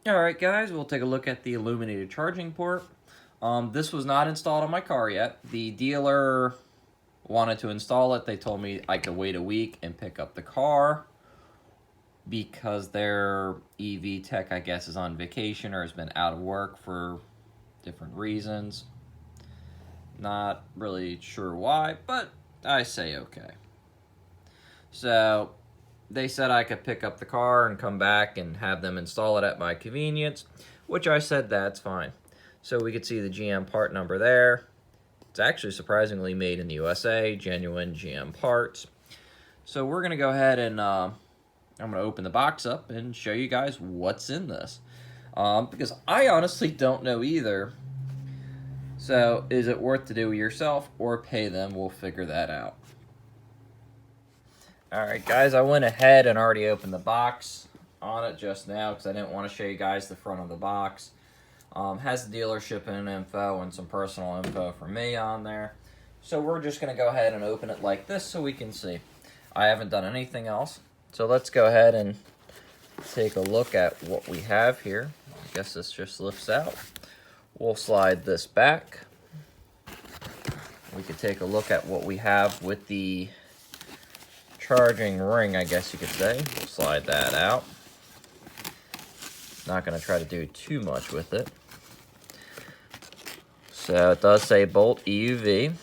Alright guys, we'll take a look at the illuminated charging port. This was not installed on my car yet. The dealer wanted to install it. They told me I could wait a week and pick up the car because their EV tech, I guess, is on vacation or has been out of work for different reasons. Not really sure why, but I say okay. So they said I could pick up the car and come back and have them install it at my convenience, which I said that's fine. So we could see the GM part number there. It's actually surprisingly made in the USA, genuine GM parts. So we're gonna go ahead and I'm gonna open the box up and show you guys what's in this. Because I honestly don't know either. So is it worth to do it yourself or pay them? We'll figure that out. Alright guys, I went ahead and already opened the box on it just now because I didn't want to show you guys the front of the box. Has the dealership and info and some personal info for me on there. So we're just going to go ahead and open it like this so we can see. I haven't done anything else. So let's go ahead and take a look at what we have here. I guess this just lifts out. We'll slide this back. We could take a look at what we have with the charging ring, I guess you could say. We'll slide that out. Not going to try to do too much with it. So it does say Bolt EUV.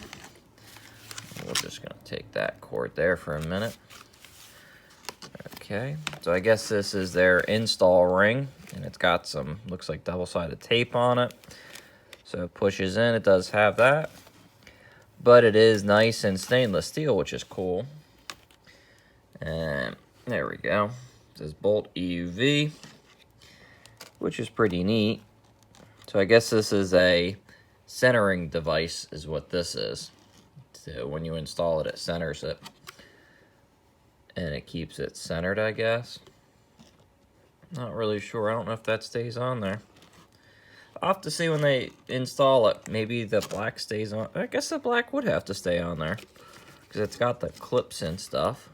We're just going to take that cord there for a minute. Okay, so I guess this is their install ring, and it's got some, looks like double-sided tape on it. So it pushes in, it does have that. But it is nice and stainless steel, which is cool. And there we go. It says Bolt EUV, which is pretty neat. So I guess this is a centering device is what this is. So when you install it, it centers it. And it keeps it centered, I guess. Not really sure. I don't know if that stays on there. I'll have to see when they install it. Maybe the black stays on. I guess the black would have to stay on there because it's got the clips and stuff.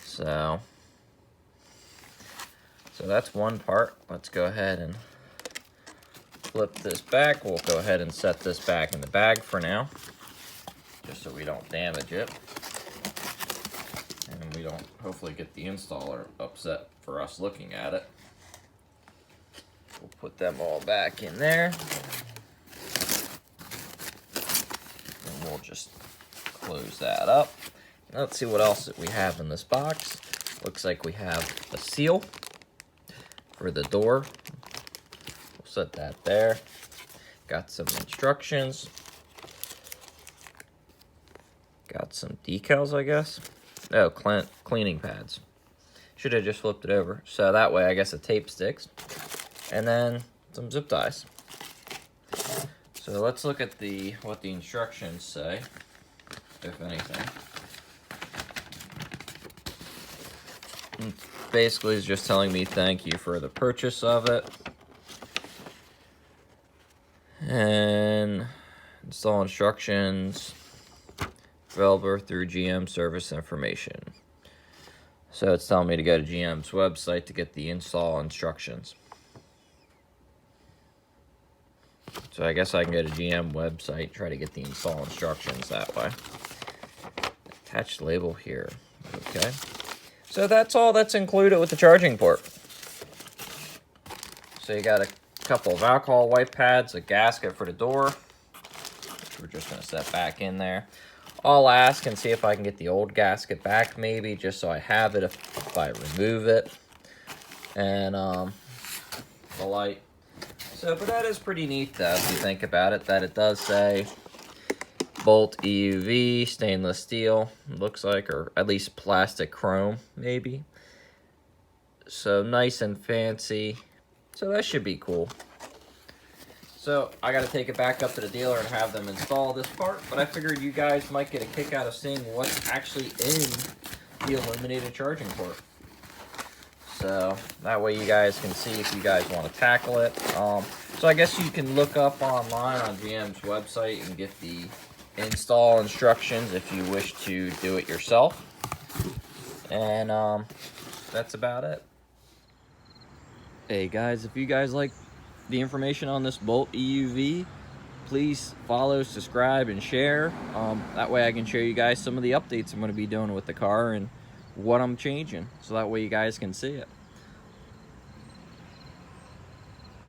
So that's one part. Let's go ahead and flip this back. We'll go ahead and set this back in the bag for now, just so we don't damage it. And we don't hopefully get the installer upset for us looking at it. We'll put them all back in there. And we'll just close that up. Let's see what else we have in this box. Looks like we have a seal for the door. We'll set that there. Got some instructions. Got some decals, I guess. Oh, cleaning pads. Should have just flipped it over. So that way, I guess the tape sticks. And then some zip ties. So let's look at what the instructions say, if anything. Basically, it's just telling me thank you for the purchase of it. And install instructions available through GM service information. So it's telling me to go to GM's website to get the install instructions. So I guess I can go to GM website, try to get the install instructions that way. Attached label here. Okay. So that's all that's included with the charging port. So you got a couple of alcohol wipe pads, a gasket for the door, which we're just going to set back in there. I'll ask and see if I can get the old gasket back maybe, just so I have it if I remove it. And the light. So, but that is pretty neat though, if you think about it, that it does say Bolt EUV, stainless steel, looks like, or at least plastic chrome, maybe. So, nice and fancy. So, that should be cool. So, I got to take it back up to the dealer and have them install this part, but I figured you guys might get a kick out of seeing what's actually in the illuminated charging port. So that way you guys can see if you guys want to tackle it. So I guess you can look up online on GM's website and get the install instructions if you wish to do it yourself. And that's about it. Hey guys, if you guys like the information on this Bolt EUV, please follow, subscribe, and share. That way I can show you guys some of the updates I'm going to be doing with the car and what I'm changing, so that way you guys can see it.